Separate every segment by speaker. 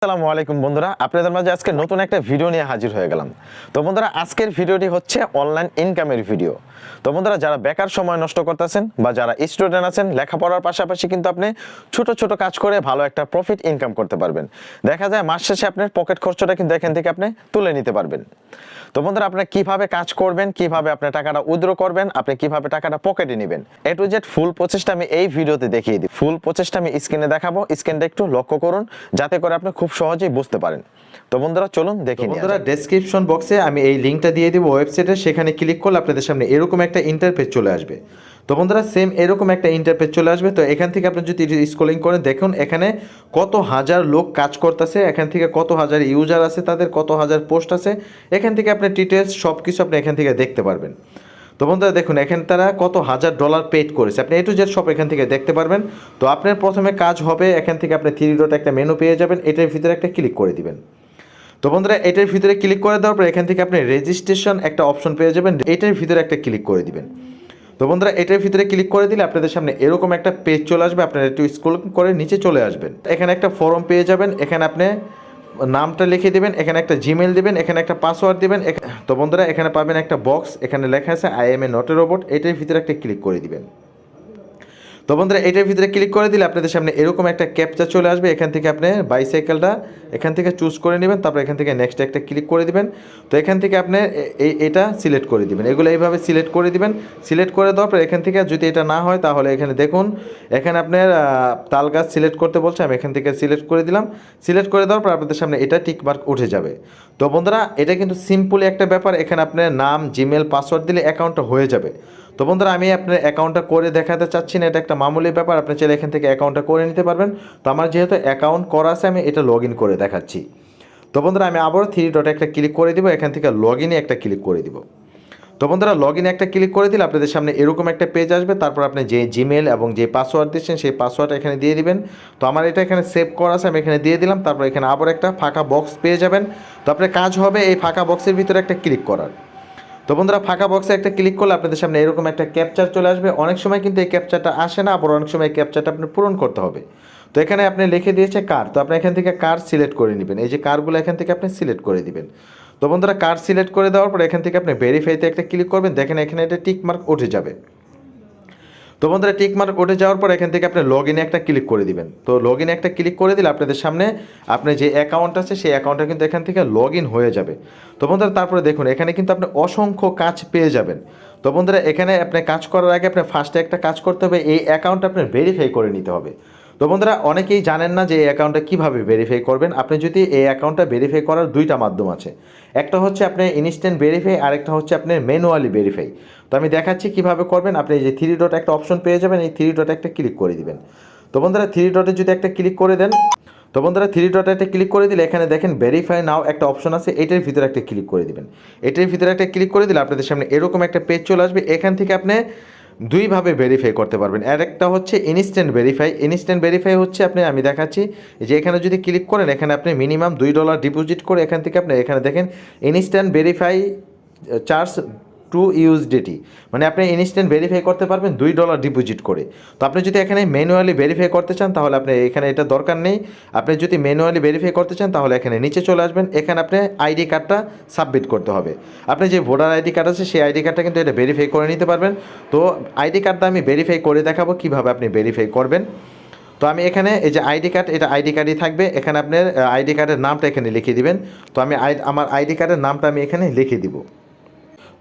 Speaker 1: আসসালামু আলাইকুম বন্ধুরা, আপনাদের মাঝে আজকে নতুন একটা ভিডিও নিয়ে হাজির হয়ে গেলাম। তো বন্ধুরা, আজকের ভিডিওটি হচ্ছে অনলাইন ইনকামের ভিডিও। তো বন্ধুরা, যারা বেকার সময় নষ্ট করতেছেন বা যারা স্টুডেন্ট আছেন, লেখাপড়ার পাশাপাশি কিন্তু আপনি ছোট ছোট কাজ করে ভালো একটা প্রফিট ইনকাম করতে পারবেন। দেখা যায় মাস শেষে আপনার পকেট খরচটা কিন্তু এখান থেকে আপনি তুলে নিতে পারবেন। তো বন্ধুরা, আপনি কিভাবে কাজ করবেন, কিভাবে আপনি টাকাটা উইথড্র করবেন, আপনি কিভাবে টাকাটা পকেটে নেবেন, এ টু জেড ফুল প্রসেসটা আমি এই ভিডিওতে দেখিয়ে দিই। ফুল প্রসেসটা আমি স্ক্রিনে দেখাবো, স্ক্রিনটা একটু লক্ষ্য করুন যাতে করে আপনি খুব সহজেই বুঝতে পারেন। তো বন্ধুরা চলুন দেখি।
Speaker 2: বন্ধুরা, ডেসক্রিপশন বক্সে আমি এই লিঙ্কটা দিয়ে দিব ওয়েবসাইটে, সেখানে ক্লিক করলে আপনাদের সামনে এরকম একটা ইন্টারফেস চলে আসবে। তো বন্ধুরা, সেম এরকম একটা ইন্টারফেস চলে আসবে। তো এখান থেকে আপনি যদি স্ক্রলিং করেন, দেখুন এখানে কত হাজার লোক কাজ করতেছে, এখান থেকে কত হাজার ইউজার আছে, তাদের কত হাজার পোস্ট আছে, এখান থেকে আপনি ডিটেলস সব কিছু আপনি এখান থেকে দেখতে পারবেন। তো বন্ধুরা দেখুন, এখানে তারা কত হাজার ডলার পেড করেছে, আপনি এ টু জেড সব এখান থেকে দেখতে পারবেন। তো আপনার প্রথমে কাজ হবে, এখান থেকে আপনি 3 ডট একটা মেনু পেয়ে যাবেন, এটার ভিতরে একটা ক্লিক করে দিবেন। তো বন্ধুরা, এটার ভিতরে ক্লিক করে দেওয়ার পর এখান থেকে আপনি রেজিস্ট্রেশন একটা অপশন পেয়ে যাবেন, এটার ভিতরে একটা ক্লিক করে দিবেন। তো বন্ধুরা, এটার ভিতরে ক্লিক করে দিলে আপনাদের সামনে এরকম একটা পেজ চলে আসবে, আপনারা একটু স্ক্রল করে নিচে চলে আসবেন। এখানে একটা ফর্ম পেয়ে যাবেন, এখানে আপনি নামটা লিখে দিবেন, এখানে একটা জিমেল দিবেন, এখানে একটা পাসওয়ার্ড দিবেন। তো বন্ধুরা, এখানে পাবেন একটা বক্স, এখানে লেখা আছে I M A not a robot, এটার ভিতরে একটা ক্লিক করে দিবেন। তো বন্ধুরা, এটার ভিতরে ক্লিক করে দিলে আপনাদের সামনে এরকম একটা ক্যাপচা চলে আসবে, এখান থেকে আপনি বাইসাইকেলটা এখান থেকে চুজ করে নেবেন, তারপর এখান থেকে নেক্সট একটা ক্লিক করে দিবেন। তো এখান থেকে আপনি এটা সিলেক্ট করে দিবেন, এগুলো এইভাবে সিলেক্ট করে দিবেন। সিলেক্ট করে দেওয়ার পর এখান থেকে যদি এটা না হয় তাহলে এখানে দেখুন, এখানে আপনার তাল গাছ সিলেক্ট করতে বলছে, আমি এখান থেকে সিলেক্ট করে দিলাম। সিলেক্ট করে দেওয়ার পর আপনাদের সামনে এটা টিক মার্ক উঠে যাবে। তো বন্ধুরা, এটা কিন্তু সিম্পলি একটা ব্যাপার, এখানে আপনার নাম, জিমেল, পাসওয়ার্ড দিলে অ্যাকাউন্টটা হয়ে যাবে। তো বন্ধুরা, আমি আপনার অ্যাকাউন্টটা করে দেখাতে চাচ্ছি না, এটা একটা মামুলি ব্যাপার, আপনি চাইলে এখান থেকে অ্যাকাউন্টটা করে নিতে পারবেন। তো আমার যেহেতু অ্যাকাউন্ট করা আছে, আমি এটা লগ ইন করে দেখাচ্ছি। তো বন্ধুরা, আমি আবারও 3 ডট একটা ক্লিক করে দিব, এখান থেকে লগ ইনে একটা ক্লিক করে দিব। তো বন্ধুরা, লগ ইনে একটা ক্লিক করে দিলে আপনাদের সামনে এরকম একটা পেজ আসবে, তারপর আপনি যে জিমেল এবং যে পাসওয়ার্ড দিচ্ছেন সেই পাসওয়ার্ড এখানে দিয়ে দিবেন। তো আমার এটা এখানে সেভ করা আছে, আমি এখানে দিয়ে দিলাম। তারপর এখানে আবার একটা ফাঁকা বক্স পেয়ে যাবেন। তো আপনার কাজ হবে এই ফাঁকা বক্সের ভিতরে একটা ক্লিক করার। তো বন্ধুরা, ফাঁকা বক্সে একটা ক্লিক করলে আপনাদের সামনে এরকম একটা ক্যাপচার চলে আসবে। অনেক সময় কিন্তু এই ক্যাপচারটা আসে না, আবার অনেক সময় এই ক্যাপচারটা আপনি পূরণ করতে হবে। তো এখানে আপনি লিখে দিয়েছে কার, তো আপনি এখান থেকে কার সিলেক্ট করে নেবেন, এই যে কারগুলো এখান থেকে আপনি সিলেক্ট করে দিবেন। তো বন্ধুরা, কার সিলেক্ট করে দেওয়ার পর এখান থেকে আপনি ভেরিফাইতে একটা ক্লিক করবেন, দেখেন এখানে এটা টিক মার্ক উঠে যাবে। তো বন্ধুরা, টিক মার্ক উঠে যাওয়ার পর এখান থেকে আপনি লগ ইনে একটা ক্লিক করে দিবেন। তো লগ ইনে একটা ক্লিক করে দিলে আপনাদের সামনে আপনার যে অ্যাকাউন্ট আছে সেই অ্যাকাউন্টটা কিন্তু এখান থেকে লগ ইন হয়ে যাবে। তো বন্ধুরা, তারপরে দেখুন এখানে কিন্তু আপনি অসংখ্য কাজ পেয়ে যাবেন। তো বন্ধুরা, এখানে আপনি কাজ করার আগে আপনি ফার্স্টে একটা কাজ করতে হবে, এই অ্যাকাউন্টটা আপনার ভেরিফাই করে নিতে হবে। তো বন্ধুরা, অনেকেই জানেন না যে এই অ্যাকাউন্টটা কীভাবে ভেরিফাই করবেন। আপনি যদি এই অ্যাকাউন্টটা ভেরিফাই করার দুইটা মাধ্যম আছে, একটা হচ্ছে আপনি ইনস্ট্যান্ট ভেরিফাই, আর একটা হচ্ছে আপনার ম্যানুয়ালি ভেরিফাই। তো আমি দেখাচ্ছি কিভাবে করবেন। আপনি এই যে 3 ডট একটা অপশন পেয়ে যাবেন, এই 3 ডট একটা ক্লিক করে দিবেন। তো বন্ধুরা, 3 ডটে যদি একটা ক্লিক করে দেন, তো বন্ধুরা 3 ডট একটা ক্লিক করে দিলে এখানে দেখেন ভেরিফাই নাও একটা অপশন আছে, এটার ভিতরে একটা ক্লিক করে দিবেন। এটার ভিতরে একটা ক্লিক করে দিলে আপনাদের সামনে এরকম একটা পেজ চলে আসবে। এখান থেকে আপনি দুইভাবে ভেরিফাই করতে পারবেন। আর একটা হচ্ছে ইনস্ট্যান্ট ভেরিফাই। ইনস্ট্যান্ট ভেরিফাই হচ্ছে আমি দেখাচ্ছি যে এখানে যদি ক্লিক করেন, এখানে আপনি মিনিমাম $2 ডিপোজিট করে এখান থেকে আপনি এখানে দেখেন ইনস্ট্যান্ট ভেরিফাই চার্জ $2, মানে আপনি ইনস্ট্যান্ট ভেরিফাই করতে পারবেন $2 ডিপোজিট করে। তো আপনি যদি এখানে ম্যানুয়ালি ভেরিফাই করতে চান তাহলে আপনি এখানে এটা দরকার নেই। আপনি যদি ম্যানুয়ালি ভেরিফাই করতে চান তাহলে এখানে নিচে চলে আসবেন, এখানে আপনি আইডি কার্ডটা সাবমিট করতে হবে। আপনি যে ভোটার আইডি কার্ড আছে সেই আইডি কার্ডটা কিন্তু এটা ভেরিফাই করে নিতে পারবেন। তো আইডি কার্ডটা আমি ভেরিফাই করে দেখাবো কীভাবে আপনি ভেরিফাই করবেন। তো আমি এখানে এই যে আইডি কার্ড, এটা আইডি কার্ডই থাকবে, এখানে আপনার আইডি কার্ডের নামটা এখানে লিখে দিবেন। তো আমি আমার আইডি কার্ডের নামটা আমি এখানে লিখে দিব।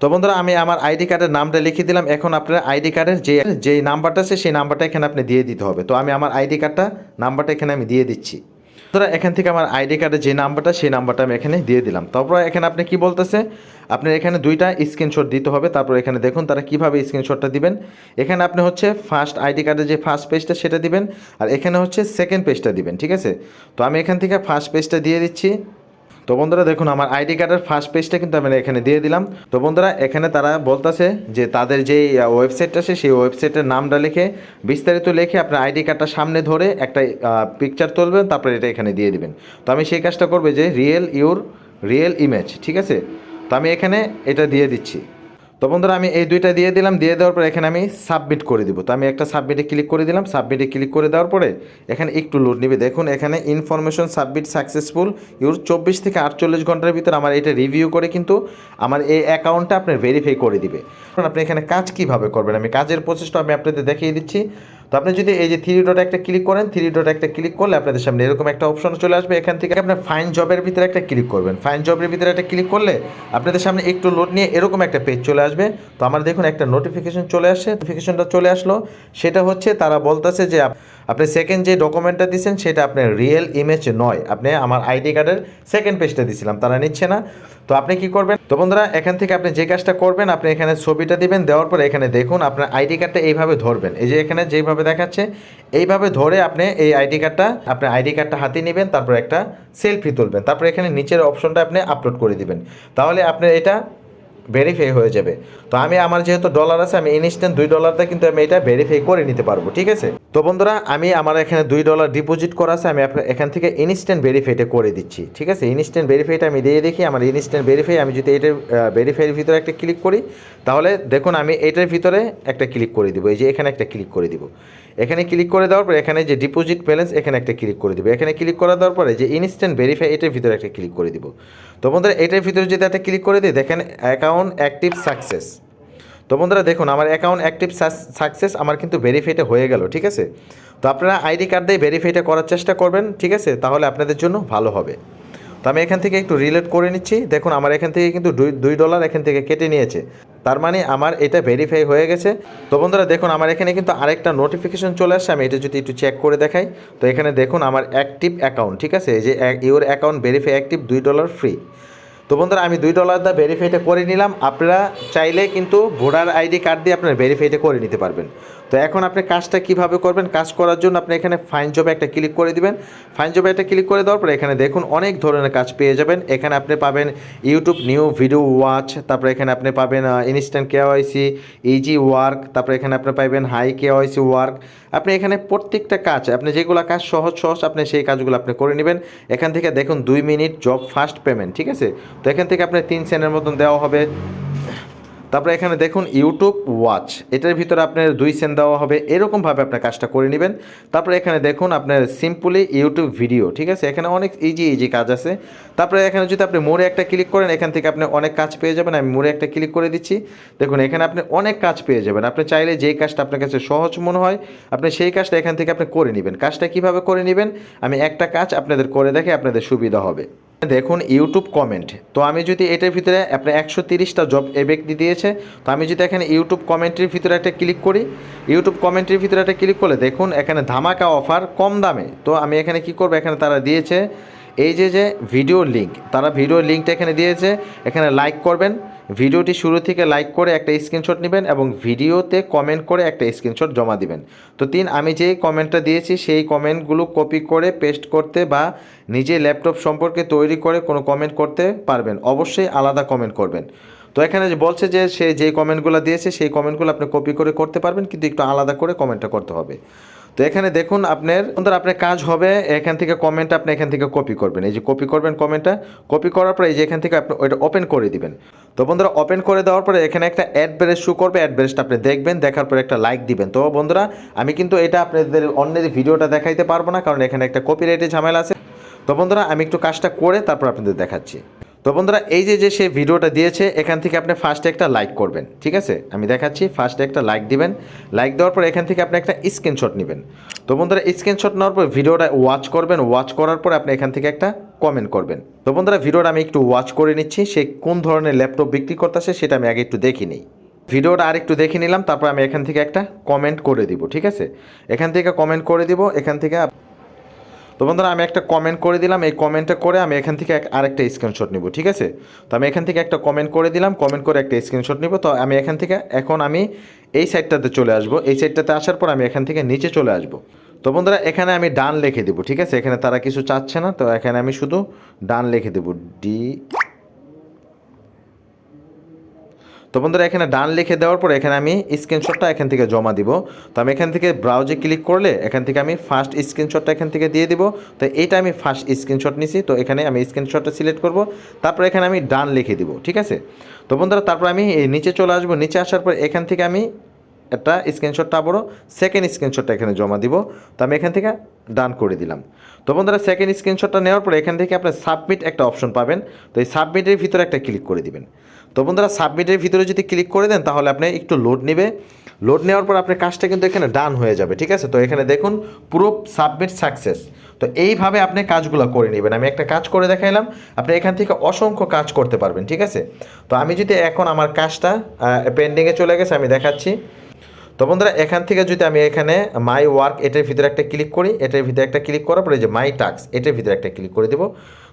Speaker 2: তো বন্ধুরা, আমি আমার আইডি কার্ডের নামটা লিখে দিলাম। এখন আপনার আইডি কার্ডের যেই নাম্বারটা আছে সেই নাম্বারটা এখানে আপনি দিয়ে দিতে হবে। তো আমি আমার আইডি কার্ডটা নাম্বারটা এখানে আমি দিয়ে দিচ্ছি। বন্ধুরা, এখান থেকে আমার আইডি কার্ডের যে নাম্বারটা সেই নাম্বারটা আমি এখানে দিয়ে দিলাম। তারপর এখানে আপনি কি বলতেছে, আপনার এখানে 2টা স্ক্রিনশট দিতে হবে। তারপর এখানে দেখুন তারা কীভাবে স্ক্রিনশটটা দিবেন। এখানে আপনি হচ্ছে ফার্স্ট আইডি কার্ডের যে ফার্স্ট পেজটা সেটা দিবেন, আর এখানে হচ্ছে সেকেন্ড পেজটা দিবেন, ঠিক আছে। তো আমি এখান থেকে ফার্স্ট পেজটা দিয়ে দিচ্ছি। তো বন্ধুরা দেখুন, আমার আইডি কার্ডের ফার্স্ট পেজটা কিন্তু আমি এখানে দিয়ে দিলাম। তো বন্ধুরা, এখানে তারা বলতেছে যে তাদের যেই ওয়েবসাইটটা আছে সেই ওয়েবসাইটের নামটা লিখে বিস্তারিত লিখে আপনার আইডি কার্ডটা সামনে ধরে একটা পিকচার তুলবেন, তারপরে এটা এখানে দিয়ে দিবেন। তো আমি সেই কাজটা করবো যে রিয়েল ইমেজ, ঠিক আছে। তো আমি এখানে এটা দিয়ে দিচ্ছি। তো বন্ধুরা আমি এই দুইটা দিয়ে দিলাম, দিয়ে দেওয়ার পর এখানে আমি সাবমিট করে দিব। তো আমি একটা সাবমিটে ক্লিক করে দিলাম, সাবমিটে ক্লিক করে দেওয়ার পরে এখানে একটু লোড নেবে। দেখুন এখানে ইনফরমেশন সাবমিট সাকসেসফুল, ইউর 24 থেকে 48 ঘন্টার ভিতর আমার এটা রিভিউ করে কিন্তু আমার এই অ্যাকাউন্টটা আপনার ভেরিফাই করে দিবে। এখন আপনি এখানে কাজ কিভাবে করবেন, আমি কাজের প্রসেসটা আমি আপনাদের দেখিয়ে দিচ্ছি। তো আপনি যদি এই যে 3 ডট একটা ক্লিক করেন, 3 ডট একটা ক্লিক করলে আপনাদের সামনে এরকম একটা অপশন চলে আসবে। এখান থেকে আপনার ফাইন জবের ভিতরে একটা ক্লিক করবেন, ফাইন জবের ভিতরে একটা ক্লিক করলে আপনাদের সামনে একটু লোড নিয়ে এরকম একটা পেজ চলে আসবে। তো আমার দেখুন একটা নোটিফিকেশন চলে আসছে, নোটিফিকেশনটা চলে আসলো, সেটা হচ্ছে তারা বলতেছে যে আপনি সেকেন্ড যে ডকুমেন্টটা দিচ্ছেন সেটা আপনার রিয়েল ইমেজ নয়, আপনি আমার আইডি কার্ডের সেকেন্ড পেজটা দিছিলাম, তারা নিচ্ছে না। তো আপনি কি করবেন, তো বন্ধুরা এখান থেকে আপনি যে কাজটা করবেন, আপনি এখানে ছবিটা দিবেন, দেওয়ার পরে এখানে দেখুন আপনার আইডি কার্ডটা এইভাবে ধরবেন, এই যে এখানে যেইভাবে দেখাচ্ছে এইভাবে ধরে আপনি এই আইডি কার্ডটা আপনার আইডি কার্ডটা হাতে নেবেন, তারপর একটা সেলফি তুলবেন, তারপর এখানে নিচের অপশনটা আপনি আপলোড করে দিবেন, তাহলে আপনার এটা ভেরিফাই হয়ে যাবে। তো আমি আমার যেহেতু ডলার আছে, আমি ইনস্ট্যান্ট $2 কিন্তু আমি এটা ভেরিফাই করে নিতে পারবো, ঠিক আছে। তো বন্ধুরা আমি আমার এখানে $2 ডিপোজিট করা আছে, আমি এখান থেকে ইনস্ট্যান্ট ভেরিফাইটা করে দিচ্ছি, ঠিক আছে। ইনস্ট্যান্ট ভেরিফাইটা আমি দিয়ে দেখি আমার ইনস্ট্যান্ট ভেরিফাই, আমি যদি এটার ভেরিফাইয়ের ভিতরে একটা ক্লিক করি তাহলে দেখুন আমি এটার ভিতরে একটা ক্লিক করে দিব, এই যে এখানে একটা ক্লিক করে দিব, এখানে ক্লিক করে দেওয়ার পর এখানে যে ডিপোজিট ব্যালেন্স এখানে একটা ক্লিক করে দিব, এখানে ক্লিক করে দেওয়ার পরে যে ইনস্ট্যান্ট ভেরিফাই এটার ভিতরে একটা ক্লিক করে দিব। তো বন্ধুরা এটার ভিতরে যদি একটা ক্লিক করে দিই দেখেন অ্যাকাউন্ট অ্যাক্টিভ সাকসেস। তো বন্ধুরা দেখুন আমার অ্যাকাউন্ট অ্যাক্টিভ সাকসেস, আমার কিন্তু ভেরিফাইটা হয়ে গেল, ঠিক আছে। তো আপনারা আইডি কার্ড দিয়ে ভেরিফাইটা করার চেষ্টা করবেন, ঠিক আছে, তাহলে আপনাদের জন্য ভালো হবে। তো আমি এখান থেকে একটু রিলেট করে নিচ্ছি, দেখুন আমার এখান থেকে কিন্তু $2 এখান থেকে কেটে নিয়েছে, তার মানে আমার এটা ভেরিফাই হয়ে গেছে। তো বন্ধুরা দেখুন আমার এখানে কিন্তু আরেকটা নোটিফিকেশন চলে আসছে, আমি এটা যদি একটু চেক করে দেখাই, তো এখানে দেখুন আমার অ্যাক্টিভ অ্যাকাউন্ট, ঠিক আছে, এই যে your account verify active $2 free. তো বন্ধুরা আমি $2 দা ভেরিফাইটা করে নিলাম, আপনারা চাইলে কিন্তু ভোটার আইডি কার্ড দিয়ে আপনার ভেরিফাইটা করে নিতে পারবেন। তো এখন আপনি কাজটা কিভাবে করবেন, কাজ করার জন্য আপনি এখানে ফাইন জবে একটা ক্লিক করে দিবেন, ফাইন জবে একটা ক্লিক করে দেওয়ার পরে এখানে দেখুন অনেক ধরনের কাজ পেয়ে যাবেন। এখানে আপনি পাবেন ইউটিউব নিউ ভিডিও ওয়াচ, তারপরে এখানে আপনি পাবেন ইনস্ট্যান্ট কেওয়াইসি, ইজি ওয়ার্ক, তারপরে এখানে আপনি পাবেন হাই কেওয়াইসি ওয়ার্ক। আপনি এখানে প্রত্যেকটা কাজ আপনি যেগুলো কাজ সহজ সহজ আপনি সেই কাজগুলো আপনি করে নেবেন। এখান থেকে দেখুন 2 মিনিট জব ফাস্ট পেমেন্ট, ঠিক আছে। তো এখান থেকে আপনার 3 সেন্টের মতন দেওয়া হবে। তারপরে এখানে দেখুন ইউটিউব ওয়াচ, এটার ভিতরে আপনার 2 সেন্ট দেওয়া হবে, এরকমভাবে আপনার কাজটা করে নেবেন। তারপরে এখানে দেখুন আপনার সিম্পলি ইউটিউব ভিডিও, ঠিক আছে, এখানে অনেক ইজি কাজ আছে। তারপরে এখানে যদি আপনি মোড়ে একটা ক্লিক করেন এখান থেকে আপনি অনেক কাজ পেয়ে যাবেন, আমি মোড়ে একটা ক্লিক করে দিচ্ছি, দেখুন এখানে আপনি অনেক কাজ পেয়ে যাবেন। আপনি চাইলে যেই কাজটা আপনার কাছে সহজ মনে হয় আপনি সেই কাজটা এখান থেকে আপনি করে নেবেন। কাজটা কিভাবে করে নেবেন আমি একটা কাজ আপনাদের করে দেখে আপনাদের সুবিধা হবে। দেখুন ইউটিউব কমেন্ট, তো আমি যদি এটার ভিতরে আপনার 130টা জব এ ব্যক্তি দিয়েছে, তো আমি যদি এখানে ইউটিউব কমেন্টের ভিতরে একটা ক্লিক করি, ইউটিউব কমেন্টের ভিতরে একটা ক্লিক করলে দেখুন এখানে ধামাকা অফার কম দামে। তো আমি এখানে কি করব, এখানে তারা দিয়েছে এই যে ভিডিও লিঙ্ক, তারা ভিডিও লিঙ্কটা এখানে দিয়েছে, এখানে লাইক করবেন, ভিডিওটি শুরু থেকে লাইক করে একটা স্ক্রিনশট নেবেন এবং ভিডিওতে কমেন্ট করে একটা স্ক্রিনশট জমা দিবেন। তো আমি যে কমেন্টটা দিয়েছি সেই কমেন্টগুলো কপি করে পেস্ট করতে বা নিজে ল্যাপটপ সম্পর্কে তৈরি করে কোনো কমেন্ট করতে পারবেন, অবশ্যই আলাদা কমেন্ট করবেন। তো এখানে যে বলছে যে সে যে কমেন্টগুলো দিয়েছে সেই কমেন্টগুলো আপনি কপি করে করতে পারবেন, কিন্তু একটু আলাদা করে কমেন্টটা করতে হবে। তো এখানে দেখুন আপনার কাজ হবে এখান থেকে কমেন্ট আপনি এখান থেকে কপি করবেন, এই যে কপি করবেন কমেন্টটা, কপি করার পরে এই যে এখান থেকে আপনি ওইটা ওপেন করে দিবেন। তো বন্ধুরা ওপেন করে দেওয়ার পরে এখানে একটা অ্যাড্রেস শো করবে, অ্যাড্রেসটা আপনি দেখবেন, দেখার পরে একটা লাইক দিবেন। তো বন্ধুরা আমি কিন্তু এটা আপনাদের অন্যের ভিডিওটা দেখাইতে পারবো না, কারণ এখানে একটা কপিরাইটের ঝামেলা আছে। তো বন্ধুরা আমি একটু কাজটা করে তারপর আপনাদের দেখাচ্ছি। তো বন্ধুরা এই যে সে ভিডিওটা দিয়েছে এখান থেকে আপনি ফার্স্টে একটা লাইক করবেন, ঠিক আছে, আমি দেখাচ্ছি। ফার্স্টে একটা লাইক দিবেন, লাইক দেওয়ার পর এখান থেকে আপনি একটা স্ক্রিনশট নেবেন। তো বন্ধুরা স্ক্রিনশট নেওয়ার পর ভিডিওটা ওয়াচ করবেন, ওয়াচ করার পর আপনি এখান থেকে একটা কমেন্ট করবেন। তো বন্ধুরা ভিডিওটা আমি একটু ওয়াচ করে নিচ্ছি, সে কোন ধরনের ল্যাপটপ বিক্রি করতেছে সেটা আমি আগে একটু দেখে নিই। ভিডিওটা আরেকটু দেখে নিলাম, তারপর আমি এখান থেকে একটা কমেন্ট করে দিব, ঠিক আছে, এখান থেকে কমেন্ট করে দিব এখান থেকে। তো বন্ধুরা আমি একটা কমেন্ট করে দিলাম, এই কমেন্টটা করে আমি এখান থেকে আরেকটা স্ক্রিনশট নিব, ঠিক আছে। তো আমি এখান থেকে একটা কমেন্ট করে দিলাম, কমেন্ট করে একটা স্ক্রিনশট নিব। তো আমি এখান থেকে এখন আমি এই সাইডটাতে চলে আসব, এই সাইডটাতে আসার পর আমি এখান থেকে নিচে চলে আসব। তো বন্ধুরা এখানে আমি ডান লিখে দেবো, ঠিক আছে, এখানে তারা কিছু চাচ্ছে না, তো এখানে আমি শুধু ডান লিখে দেবো ডি। তো বন্ধুরা এখানে ডান লিখে দেওয়ার পর এখানে আমি স্ক্রিনশটটা এখান থেকে জমা দিব। তো আমি এখান থেকে ব্রাউজে ক্লিক করলে এখান থেকে আমি ফার্স্ট স্ক্রিনশটটা এখান থেকে দিয়ে দিব। তো এইটা আমি ফার্স্ট স্ক্রিনশট নিছি, তো এখানে আমি স্ক্রিনশটটা সিলেক্ট করব, তারপর এখানে আমি ডান লিখে দিব, ঠিক আছে। তো বন্ধুরা তারপর আমি এই নিচে চলে আসবো, নিচে আসার পর এখান থেকে আমি একটা স্ক্রিনশটটা আবারও সেকেন্ড স্ক্রিনশটটা এখানে জমা দিব। তো আমি এখান থেকে ডান করে দিলাম। তো বন্ধুরা সেকেন্ড স্ক্রিনশটটা নেওয়ার পরে এখান থেকে আপনার সাবমিট একটা অপশন পাবেন। তো এই সাবমিটের ভিতরে একটা ক্লিক করে দিবেন। তো বন্ধুরা সাবমিটের ভিতরে যদি ক্লিক করে দেন তাহলে আপনি একটু লোড নেবে, লোড নেওয়ার পর আপনার কাজটা কিন্তু এখানে ডান হয়ে যাবে, ঠিক আছে। তো এখানে দেখুন প্রুফ সাবমিট সাকসেস। তো এইভাবে আপনি কাজগুলো করে নেবেন। আমি একটা কাজ করে দেখাইলাম, আপনি এখান থেকে অসংখ্য কাজ করতে পারবেন, ঠিক আছে। তো আমি যদি এখন আমার কাজটা পেন্ডিংয়ে চলে গেছে আমি দেখাচ্ছি। তো বন্ধুরা এখান থেকে যদি আমি এখানে মাই ওয়ার্ক এটার ভিতরে একটা ক্লিক করি, এটার ভিতরে একটা ক্লিক করার পরে যে মাই টাস্ক এটার ভিতরে একটা ক্লিক করে দেবো।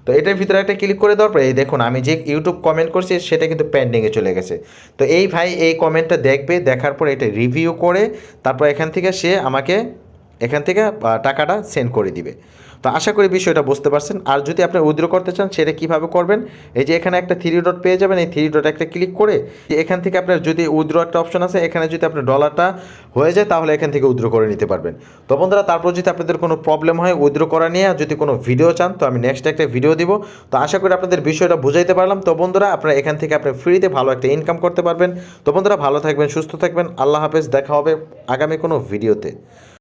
Speaker 2: তো এটার ভিতরে একটা ক্লিক করে দেওয়ার পরে এই দেখুন আমি যে ইউটিউব কমেন্ট করছি সেটা কিন্তু পেন্ডিংয়ে চলে গেছে। তো এই ভাই এই কমেন্টটা দেখবে, দেখার পরে এটা রিভিউ করে তারপর এখান থেকে সে আমাকে এখান থেকে টাকাটা সেন্ড করে দিবে। তো আশা করি বিষয়টা বুঝতে পারছেন। আর যদি আপনি উইথড্র করতে চান সেটা কীভাবে করবেন, এই যে এখানে একটা থ্রি ডট পেয়ে যাবেন, এই থ্রি ডট একটা ক্লিক করে এখান থেকে আপনার যদি উইথড্র একটা অপশন আছে, এখানে যদি আপনার ডলারটা হয়ে যায় তাহলে এখান থেকে উইথড্র করে নিতে পারবেন। তো বন্ধুরা তারপর যদি আপনাদের কোনো প্রবলেম হয় উইথড্র করা নিয়ে, যদি কোনো ভিডিও চান তো আমি নেক্সট একটা ভিডিও দিব। তো আশা করি আপনাদের বিষয়টা বুঝাইতে পারলাম। তো বন্ধুরা আপনারা এখান থেকে আপনি ফ্রিতে ভালো একটা ইনকাম করতে পারবেন। তো বন্ধুরা ভালো থাকবেন, সুস্থ থাকবেন, আল্লাহ হাফেজ, দেখা হবে আগামী কোনো ভিডিওতে।